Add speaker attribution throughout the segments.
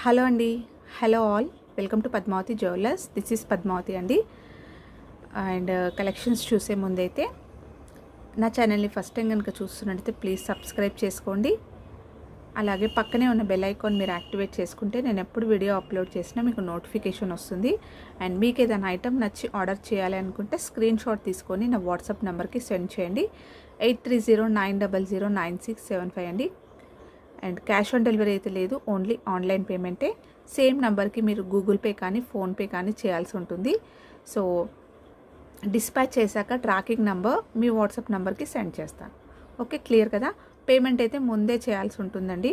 Speaker 1: Hello అండి, hello all, welcome to Padmavathi jewellers. This is Padmavathi అండి. And collections చూసే ముందైతే నా ఛానల్ని ఫస్ట్ టైం కనుక చూస్తున్నట్టయితే ప్లీజ్ సబ్స్క్రైబ్ చేసుకోండి. అలాగే పక్కనే ఉన్న బెల్ ఐకాన్ మీరు యాక్టివేట్ చేసుకుంటే నేను ఎప్పుడు వీడియో అప్లోడ్ చేసినా మీకు నోటిఫికేషన్ వస్తుంది. అండ్ మీకు ఏదైనా ఐటమ్ నచ్చి ఆర్డర్ చేయాలి అనుకుంటే స్క్రీన్ షాట్ తీసుకొని నా వాట్సాప్ నెంబర్కి సెండ్ చేయండి. 8309009675 అండి. అండ్ క్యాష్ ఆన్ డెలివరీ అయితే లేదు, ఓన్లీ ఆన్లైన్ పేమెంటే. సేమ్ నెంబర్కి మీరు గూగుల్ పే కానీ ఫోన్పే కానీ చేయాల్సి ఉంటుంది. సో డిస్పాచ్ చేశాక ట్రాకింగ్ నెంబర్ మీ వాట్సాప్ నెంబర్కి సెండ్ చేస్తాను. ఓకే, క్లియర్ కదా? పేమెంట్ అయితే ముందే చేయాల్సి ఉంటుందండి.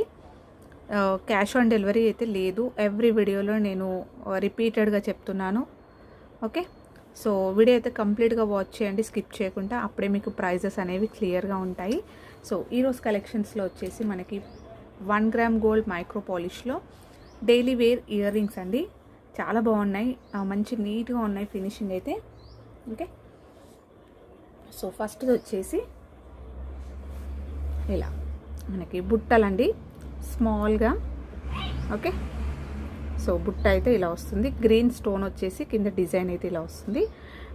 Speaker 1: క్యాష్ ఆన్ డెలివరీ అయితే లేదు. ఎవ్రీ వీడియోలో నేను రిపీటెడ్గా చెప్తున్నాను. ఓకే, సో వీడియో అయితే కంప్లీట్గా వాచ్ చేయండి, స్కిప్ చేయకుండా. అప్పుడే మీకు ప్రైజెస్ అనేవి క్లియర్గా ఉంటాయి. సో ఈరోజు కలెక్షన్స్లో వచ్చేసి మనకి 1 గ్రామ్ గోల్డ్ మైక్రో పాలిష్లో డైలీ వేర్ ఇయర్ రింగ్స్ అండి. చాలా బాగున్నాయి, మంచి నీట్గా ఉన్నాయి ఫినిషింగ్ అయితే. ఓకే, సో ఫస్ట్ వచ్చేసి ఇలా మనకి బుట్టలండి, స్మాల్గా. ఓకే, సో బుట్ట అయితే ఇలా వస్తుంది. గ్రీన్ స్టోన్ వచ్చేసి కింద డిజైన్ అయితే ఇలా వస్తుంది.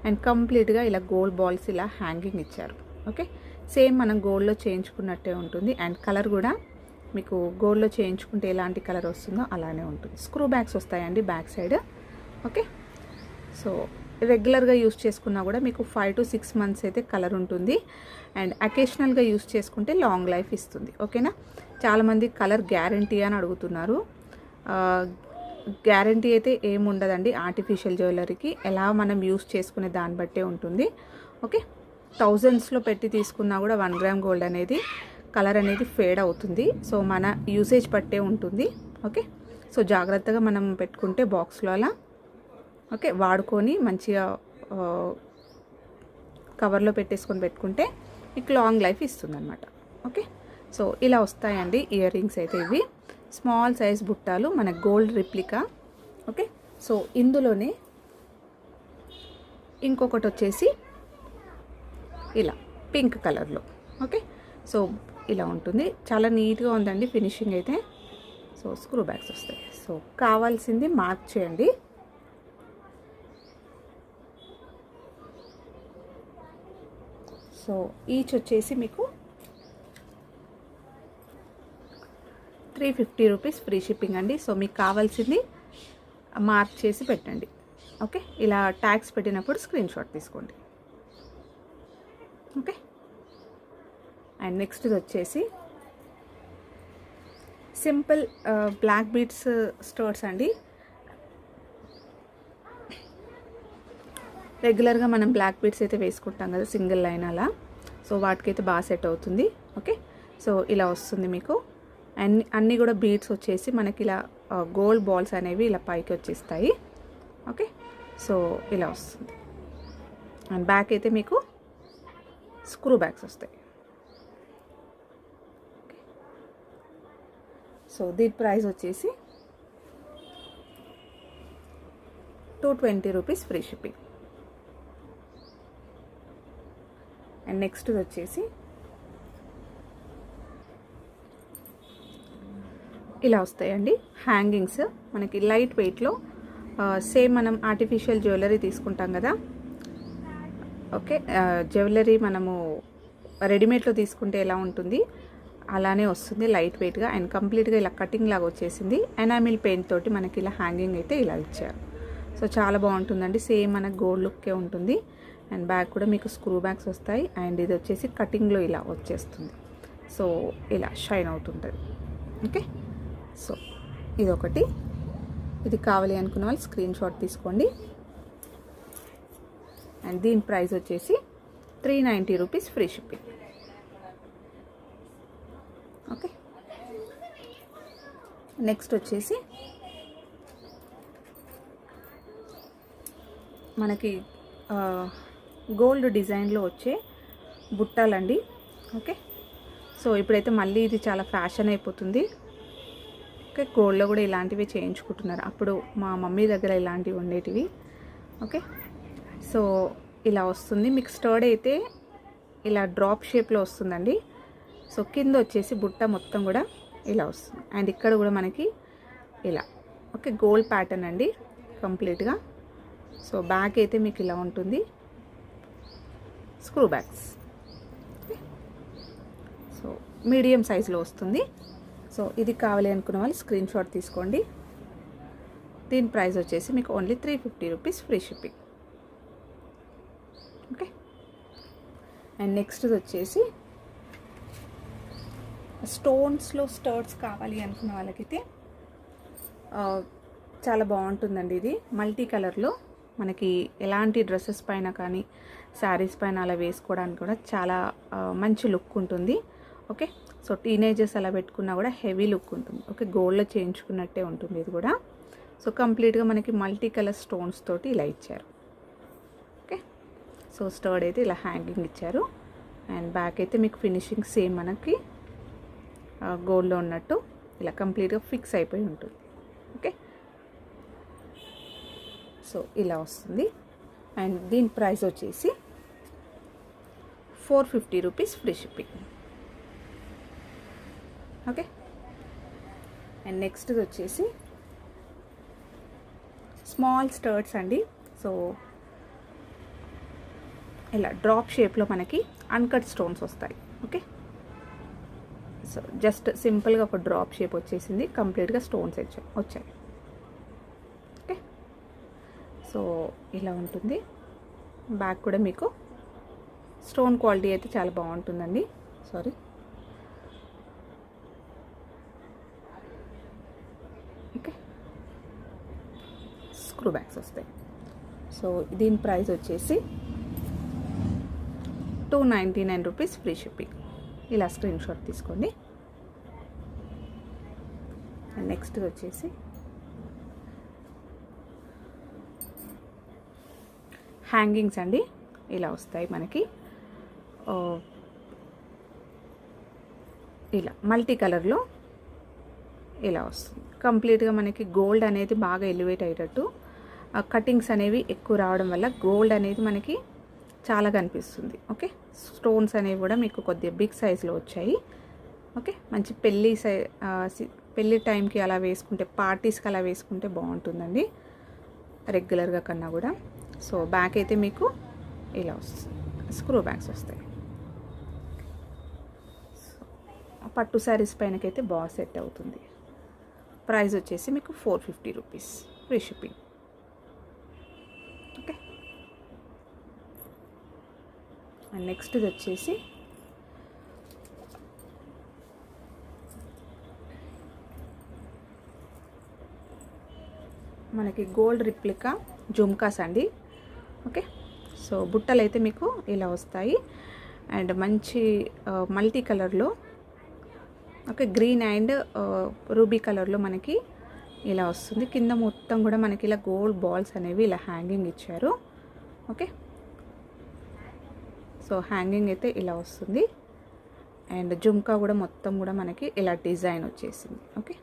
Speaker 1: అండ్ కంప్లీట్గా ఇలా గోల్డ్ బాల్స్ ఇలా హ్యాంగింగ్ ఇచ్చారు. ఓకే, సేమ్ మనం గోల్డ్లో చేయించుకున్నట్టే ఉంటుంది. అండ్ కలర్ కూడా మీకు గోల్డ్లో చేయించుకుంటే ఎలాంటి కలర్ వస్తుందో అలానే ఉంటుంది. స్క్రూ బ్యాగ్స్ వస్తాయండి బ్యాక్ సైడ్. ఓకే, సో రెగ్యులర్గా యూస్ చేసుకున్నా కూడా మీకు 5 to 6 months అయితే కలర్ ఉంటుంది. అండ్ అకేషనల్గా యూస్ చేసుకుంటే లాంగ్ లైఫ్ ఇస్తుంది. ఓకేనా? చాలామంది కలర్ గ్యారంటీ అని అడుగుతున్నారు. గ్యారంటీ అయితే ఏముండదండి ఆర్టిఫిషియల్ జ్యువెలరీకి. ఎలా మనం యూస్ చేసుకునే దాన్ని బట్టే ఉంటుంది. ఓకే, థౌజండ్స్లో పెట్టి తీసుకున్నా కూడా 1 గ్రామ్ గోల్డ్ అనేది కలర్ అనేది ఫేడ్ అవుతుంది. సో మన యూసేజ్ పట్టే ఉంటుంది. ఓకే, సో జాగ్రత్తగా మనం పెట్టుకుంటే బాక్స్లో అలా ఓకే వాడుకొని మంచిగా కవర్లో పెట్టేసుకొని పెట్టుకుంటే మీకు లాంగ్ లైఫ్ ఇస్తుంది అనమాట. ఓకే, సో ఇలా వస్తాయండి ఇయర్ రింగ్స్ అయితే. ఇవి స్మాల్ సైజ్ బుట్టాలు, మన గోల్డ్ రిప్లికా. ఓకే, సో ఇందులోనే ఇంకొకటి వచ్చేసి ఇలా పింక్ కలర్లో. ఓకే, సో ఇలా ఉంటుంది, చాలా నీట్గా ఉందండి ఫినిషింగ్ అయితే. సో స్క్రూ బ్యాగ్స్ వస్తాయి. సో కావాల్సింది మార్క్ చేయండి. సో ఈచ్ వచ్చేసి మీకు 350 రూపీస్ ఫ్రీ షిప్పింగ్ అండి. సో మీకు కావాల్సింది మార్క్ చేసి పెట్టండి. ఓకే, ఇలా ట్యాగ్స్ పెట్టినప్పుడు స్క్రీన్ షాట్ తీసుకోండి. ఓకే, అండ్ నెక్స్ట్ వచ్చేసి సింపుల్ బ్లాక్ బీడ్స్ స్టోర్స్ అండి. రెగ్యులర్గా మనం బ్లాక్ బీడ్స్ అయితే వేసుకుంటాం కదా, సింగిల్ లైన్ అలా. సో వాటికైతే బాగా సెట్ అవుతుంది. ఓకే, సో ఇలా వస్తుంది మీకు. అండ్ అన్నీ కూడా బీడ్స్ వచ్చేసి మనకి ఇలా గోల్డ్ బాల్స్ అనేవి ఇలా పైకి వచ్చేస్తాయి. ఓకే, సో ఇలా వస్తుంది. అండ్ బ్యాక్ అయితే మీకు స్క్రూ బ్యాగ్స్ వస్తాయి. సో దీని ప్రైస్ వచ్చేసి 220 rupees free shipping. And next వచ్చేసి ఇలా వస్తాయండి హ్యాంగింగ్స్, మనకి లైట్ వెయిట్లో. సేమ్ మనం ఆర్టిఫిషియల్ జ్యువెలరీ తీసుకుంటాం కదా. ఓకే, జ్యువెలరీ మనము రెడీమేడ్లో తీసుకుంటే ఎలా ఉంటుంది అలానే వస్తుంది, లైట్ వెయిట్గా. అండ్ కంప్లీట్గా ఇలా కటింగ్ లాగా వచ్చేసింది. ఎనామిల్ పెయింట్ తోటి మనకి ఇలా హ్యాంగింగ్ అయితే ఇలా ఇచ్చారు. సో చాలా బాగుంటుందండి, సేమ్ మనకు గోల్డ్ లుక్కే ఉంటుంది. అండ్ బ్యాక్ కూడా మీకు స్క్రూ బ్యాగ్స్ వస్తాయి. అండ్ ఇది వచ్చేసి కటింగ్లో ఇలా వచ్చేస్తుంది. సో ఇలా షైన్ అవుతుంటుంది. ఓకే, సో ఇదొకటి. ఇది కావాలి అనుకున్న వాళ్ళు స్క్రీన్ షాట్ తీసుకోండి. అండ్ దీని ప్రైస్ వచ్చేసి 390 rupees free shipping. Okay, next వచ్చేసి మనకి గోల్డ్ డిజైన్లో వచ్చే బుట్టాలండి. ఓకే, సో ఇప్పుడైతే మళ్ళీ ఇది చాలా ఫ్యాషన్ అయిపోతుంది. ఓకే, గోల్డ్లో కూడా ఇలాంటివి చేయించుకుంటున్నారు. అప్పుడు మా మమ్మీ దగ్గర ఇలాంటివి ఉండేటివి. ఓకే, సో ఇలా వస్తుంది మీకు. స్టర్డ్ అయితే ఇలా డ్రాప్ షేప్లో వస్తుందండి. సో కింద వచ్చేసి బుట్ట మొత్తం కూడా ఇలా వస్తుంది. అండ్ ఇక్కడ కూడా మనకి ఇలా ఓకే, గోల్డ్ ప్యాటర్న్ అండి కంప్లీట్గా. సో బ్యాక్ అయితే మీకు ఇలా ఉంటుంది, స్క్రూ బ్యాగ్స్. సో మీడియం సైజులో వస్తుంది. సో ఇది కావాలి అనుకున్న వాళ్ళు స్క్రీన్ షాట్ తీసుకోండి. దీని ప్రైస్ వచ్చేసి మీకు only 350 rupees, free shipping. Okay, and next వచ్చేసి స్టోన్స్లో స్టర్ట్స్ కావాలి అనుకున్న వాళ్ళకైతే చాలా బాగుంటుందండి. ఇది మల్టీ కలర్లో మనకి ఎలాంటి డ్రెస్సెస్ పైన కానీ శారీస్ పైన అలా వేసుకోవడానికి కూడా చాలా మంచి లుక్ ఉంటుంది. ఓకే, సో టీనేజర్స్ అలా పెట్టుకున్నా కూడా హెవీ లుక్ ఉంటుంది. ఓకే, గోల్డ్లో చేయించుకున్నట్టే ఉంటుంది ఇది కూడా. సో కంప్లీట్గా మనకి మల్టీ కలర్ స్టోన్స్ తోటి ఇలా ఇచ్చారు. ఓకే, సో స్టర్డ్ అయితే ఇలా హ్యాంగింగ్ ఇచ్చారు. అండ్ బ్యాక్ అయితే మీకు ఫినిషింగ్ సేమ్ మనకి గోల్డ్లో ఉన్నట్టు ఇలా కంప్లీట్గా ఫిక్స్ అయిపోయి ఉంటుంది. ఓకే, సో ఇలా వస్తుంది. అండ్ దీని ప్రైస్ వచ్చేసి 450 rupees, free shipping. Okay, and next వచ్చేసి స్మాల్ స్టర్ట్స్ అండి. సో ఇలా డ్రాప్ షేప్లో మనకి అన్కట్ స్టోన్స్ వస్తాయి. ఓకే, సో జస్ట్ సింపుల్గా ఒక డ్రాప్ షేప్ వచ్చేసింది, కంప్లీట్గా స్టోన్స్ వచ్చాయి. ఓకే, సో ఇలా ఉంటుంది. బ్యాక్ కూడా మీకు స్టోన్ క్వాలిటీ అయితే చాలా బాగుంటుందండి. సారీ, ఓకే, స్క్రూ బ్యాగ్స్ వస్తాయి. సో దీని ప్రైస్ వచ్చేసి 299 రూపీస్, ఫ్రీ షిప్పింగ్. ఇలా స్క్రీన్ షాట్ తీసుకోండి. అండ్ నెక్స్ట్ వచ్చేసి హ్యాంగింగ్స్ అండి. ఇలా వస్తాయి మనకి, ఇలా మల్టీ కలర్లో ఇలా వస్తుంది. కంప్లీట్గా మనకి గోల్డ్ అనేది బాగా ఎలివేట్ అయ్యేటట్టు కటింగ్స్ అనేవి ఎక్కువ రావడం వల్ల గోల్డ్ అనేది మనకి చాలా కనిపిస్తుంది. ఓకే, స్టోన్స్ అనేవి కూడా మీకు కొద్దిగా బిగ్ సైజులో వచ్చాయి. ఓకే, మంచి పెళ్ళి టైంకి అలా వేసుకుంటే, పార్టీస్కి అలా వేసుకుంటే బాగుంటుందండి రెగ్యులర్గా కన్నా కూడా. సో బ్యాక్ అయితే మీకు ఇలా వస్తుంది, స్క్రూ బ్యాగ్స్ వస్తాయి. పట్టు శారీస్ పైనకైతే బాగా సెట్ అవుతుంది. ప్రైస్ వచ్చేసి మీకు 450 rupees, free shipping. Okay, and next వచ్చేసి మనకి గోల్డ్ రిప్లికా జుమ్కాస్ అండి. ఓకే, సో బుట్టలు అయితే మీకు ఇలా వస్తాయి. అండ్ మంచి మల్టీ కలర్లో, ఓకే, గ్రీన్ అండ్ రూబీ కలర్లో మనకి ఇలా వస్తుంది. కింద మొత్తం కూడా మనకి ఇలా గోల్డ్ బాల్స్ అనేవి ఇలా హ్యాంగింగ్ ఇచ్చారు. ఓకే, సో హ్యాంగింగ్ అయితే ఇలా వస్తుంది. అండ్ జుమ్కా కూడా మొత్తం కూడా మనకి ఇలా డిజైన్ వచ్చేసింది. ఓకే,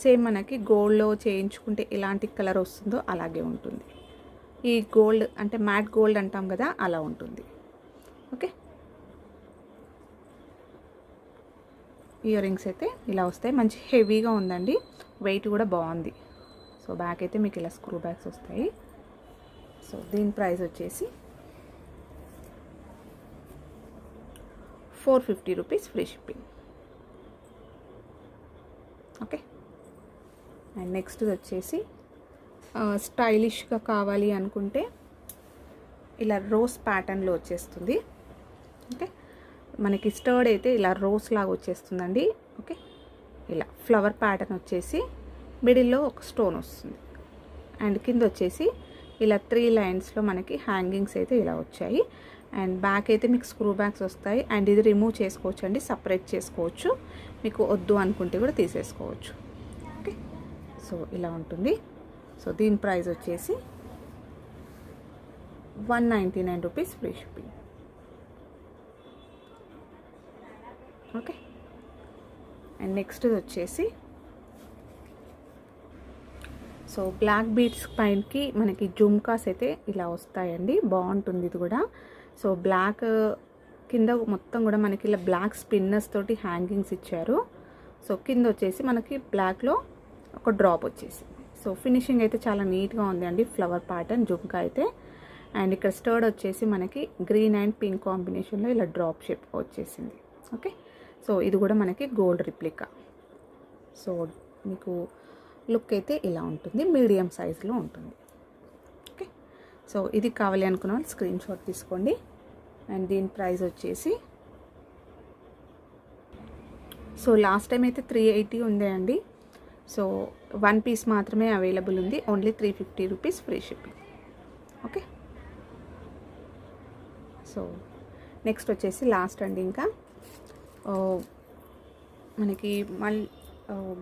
Speaker 1: సేమ్ మనకి గోల్డ్లో చేయించుకుంటే ఎలాంటి కలర్ వస్తుందో అలాగే ఉంటుంది. ఈ గోల్డ్ అంటే మ్యాట్ గోల్డ్ అంటాం కదా, అలా ఉంటుంది. ఓకే, ఇయర్ రింగ్స్ అయితే ఇలా వస్తాయి. మంచి హెవీగా ఉందండి, వెయిట్ కూడా బాగుంది. సో బ్యాక్ అయితే మీకు ఇలా స్క్రూ బ్యాగ్స్ వస్తాయి. సో దీని ప్రైస్ వచ్చేసి 450 rupees, free shipping. Okay, and next వచ్చేసి స్టైలిష్గా కావాలి అనుకుంటే ఇలా రోజ్ ప్యాటర్న్లో వచ్చేస్తుంది. ఓకే, మనకి స్టర్డ్ అయితే ఇలా రోజ్ లాగా వచ్చేస్తుందండి. ఓకే, ఇలా ఫ్లవర్ ప్యాటర్న్ వచ్చేసి మిడిల్లో ఒక స్టోన్ వస్తుంది. అండ్ కింద వచ్చేసి ఇలా 3 లైన్స్లో మనకి హ్యాంగింగ్స్ అయితే ఇలా వచ్చాయి. అండ్ బ్యాక్ అయితే మీకు స్క్రూ బ్యాగ్స్ వస్తాయి. అండ్ ఇది రిమూవ్ చేసుకోవచ్చు అండి, సపరేట్ చేసుకోవచ్చు. మీకు వద్దు అనుకుంటే కూడా తీసేసుకోవచ్చు. ఓకే, సో ఇలా ఉంటుంది. సో దీని ప్రైస్ వచ్చేసి 199 rupees, free shipping. Okay, and next వచ్చేసి సో బ్లాక్ బీడ్స్ పైనకి మనకి జుమ్కాస్ అయితే ఇలా వస్తాయండి, బాగుంటుంది ఇది కూడా. సో బ్లాక్ కింద మొత్తం కూడా మనకి ఇలా బ్లాక్ స్పిన్నర్స్ తోటి హ్యాంగింగ్స్ ఇచ్చారు. సో కింద వచ్చేసి మనకి బ్లాక్లో ఒక డ్రాప్ వచ్చేసింది. సో ఫినిషింగ్ అయితే చాలా నీట్గా ఉంది అండి, ఫ్లవర్ ప్యాటర్న్ జుమ్కా అయితే. అండ్ ఇక్కడ స్టర్డ్ వచ్చేసి మనకి గ్రీన్ అండ్ పింక్ కాంబినేషన్లో ఇలా డ్రాప్ షేప్ వచ్చేసింది. ఓకే, సో ఇది కూడా మనకి గోల్డ్ రిప్లికా. సో మీకు లుక్ అయితే ఇలా ఉంటుంది, మీడియం సైజులో ఉంటుంది. ఓకే, సో ఇది కావాలి అనుకున్న వాళ్ళు స్క్రీన్ షాట్ తీసుకోండి. అండ్ దీని ప్రైస్ వచ్చేసి, సో లాస్ట్ టైం అయితే 380 ఉందే అండి. సో 1 పీస్ మాత్రమే అవైలబుల్ ఉంది, only 350 rupees free shipping. Okay, so next వచ్చేసి లాస్ట్ అండి, ఇంకా మనకి మళ్ళీ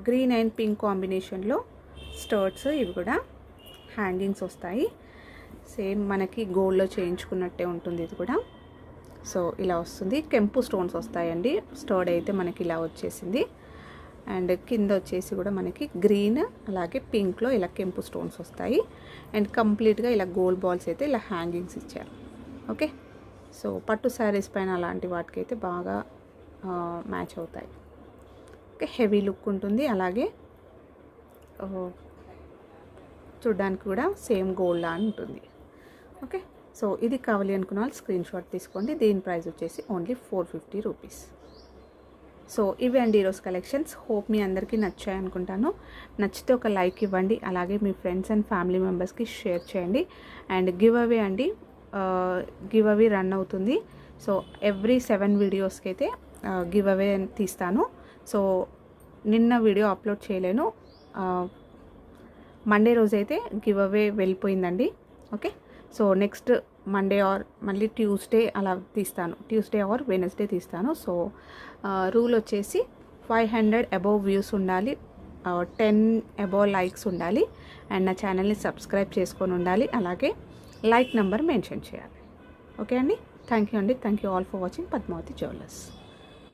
Speaker 1: గ్రీన్ అండ్ పింక్ కాంబినేషన్లో స్టర్ట్స్, ఇవి కూడా హ్యాంగింగ్స్ వస్తాయి. సేమ్ మనకి గోల్డ్లో చేయించుకున్నట్టే ఉంటుంది ఇది కూడా. సో ఇలా వస్తుంది, కెంపు స్టోన్స్ వస్తాయండి. స్టర్డ్ అయితే మనకి ఇలా వచ్చేసింది. అండ్ కింద వచ్చేసి కూడా మనకి గ్రీన్ అలాగే పింక్లో ఇలా కెంపు స్టోన్స్ వస్తాయి. అండ్ కంప్లీట్గా ఇలా గోల్డ్ బాల్స్ అయితే ఇలా హ్యాంగింగ్స్ ఇచ్చారు. ఓకే, సో పట్టు శారీస్ పైన అలాంటి వాటికైతే బాగా మ్యాచ్ అవుతాయి. ఓకే, హెవీ లుక్ ఉంటుంది. అలాగే చూడ్డానికి కూడా సేమ్ గోల్డ్ లా ఉంటుంది. ఓకే, సో ఇది కావాలి అనుకున్న వాళ్ళు స్క్రీన్ షాట్ తీసుకోండి. దీని ప్రైస్ వచ్చేసి ఓన్లీ 450 రూపీస్. సో ఇవి అండి ఈరోజు కలెక్షన్స్. హోప్ మీ అందరికీ నచ్చాయి అనుకుంటాను. నచ్చితే ఒక లైక్ ఇవ్వండి, అలాగే మీ ఫ్రెండ్స్ అండ్ ఫ్యామిలీ మెంబర్స్కి షేర్ చేయండి. అండ్ గివ్ అవే అండి, గివ్ అవే రన్ అవుతుంది. సో ఎవ్రీ 7 వీడియోస్కి అయితే గివ్ అవే తీస్తాను. సో నిన్న వీడియో అప్లోడ్ చేయలేను, మండే రోజైతే గివ్ అవే వెళ్ళిపోయిందండి. Okay, so next Monday or మళ్ళీ ట్యూస్డే అలా తీస్తాను, ట్యూస్డే ఆర్ వెనస్డే తీస్తాను. సో రూల్ వచ్చేసి 500 అబోవ్ వ్యూస్ ఉండాలి, 10 అబోవ్ లైక్స్ ఉండాలి, అండ్ నా ఛానల్ని సబ్స్క్రైబ్ చేసుకొని ఉండాలి, అలాగే లైక్ నెంబర్ మెన్షన్ చేయాలి. ఓకే అండి, థ్యాంక్ యూ అండి. Thank you all for watching Padmavathi jewellers.